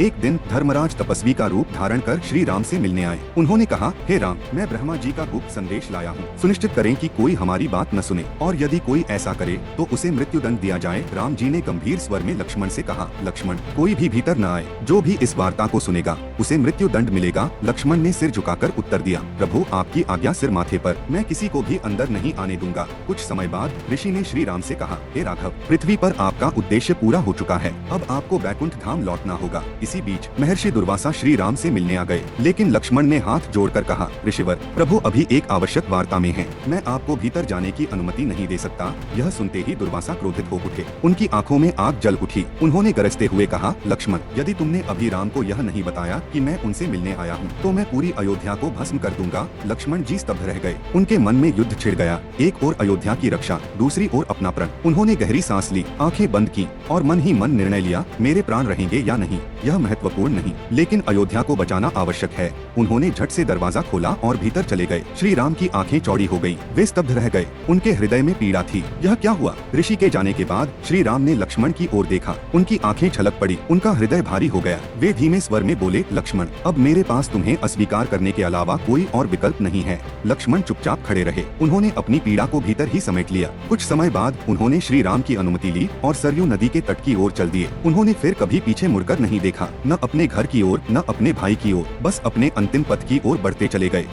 एक दिन धर्मराज तपस्वी का रूप धारण कर श्री राम से मिलने आए। उन्होंने कहा, हे राम, मैं ब्रह्मा जी का गुप्त संदेश लाया हूँ। सुनिश्चित करें कि कोई हमारी बात न सुने, और यदि कोई ऐसा करे तो उसे मृत्युदंड दिया जाए। राम जी ने गंभीर स्वर में लक्ष्मण से कहा, लक्ष्मण, कोई भी भीतर न आए। जो भी इस वार्ता को सुनेगा उसे मृत्युदंड मिलेगा। लक्ष्मण ने सिर झुकाकर उत्तर दिया, प्रभु, आपकी आज्ञा सिर माथे पर, मैं किसी को भी अंदर नहीं आने दूंगा। कुछ समय बाद ऋषि ने श्री राम से कहा, हे राघव, पृथ्वी पर आपका उद्देश्य पूरा हो चुका है, अब आपको बैकुंठ धाम लौटना होगा। इसी बीच महर्षि दुर्वासा श्री राम से मिलने आ गए, लेकिन लक्ष्मण ने हाथ जोड़कर कहा, ऋषिवर, प्रभु अभी एक आवश्यक वार्ता में हैं, मैं आपको भीतर जाने की अनुमति नहीं दे सकता। यह सुनते ही दुर्वासा क्रोधित हो उठे, उनकी आंखों में आग जल उठी। उन्होंने गरजते हुए कहा, लक्ष्मण, यदि तुमने अभी राम को यह नहीं बताया कि मैं उनसे मिलने आया हूँ, तो मैं पूरी अयोध्या को भस्म कर दूंगा। लक्ष्मण जी स्तब्ध रह गए, उनके मन में युद्ध छिड़ गया। एक ओर अयोध्या की रक्षा, दूसरी ओर अपना प्रण। उन्होंने गहरी सांस ली, आंखें बंद की और मन ही मन निर्णय लिया, मेरे प्राण रहेंगे या नहीं, यह महत्वपूर्ण नहीं, लेकिन अयोध्या को बचाना आवश्यक है। उन्होंने झट से दरवाजा खोला और भीतर चले गए। श्री राम की आंखें चौड़ी हो गयी, वे स्तब्ध रह गए, उनके हृदय में पीड़ा थी। यह क्या हुआ? ऋषि के जाने के बाद श्री राम ने लक्ष्मण की ओर देखा, उनकी आंखें छलक पड़ी, उनका हृदय भारी हो गया। वे धीमे स्वर में बोले, लक्ष्मण, अब मेरे पास तुम्हें अस्वीकार करने के अलावा कोई और विकल्प नहीं है। लक्ष्मण चुपचाप खड़े रहे, उन्होंने अपनी पीड़ा को भीतर ही समेट लिया। कुछ समय बाद उन्होंने श्री राम की अनुमति ली और सरयू नदी के तट की ओर चल दिए। उन्होंने फिर कभी पीछे मुड़कर नहीं देखा, न अपने घर की ओर, न अपने भाई की ओर, बस अपने अंतिम पथ की ओर बढ़ते चले गए।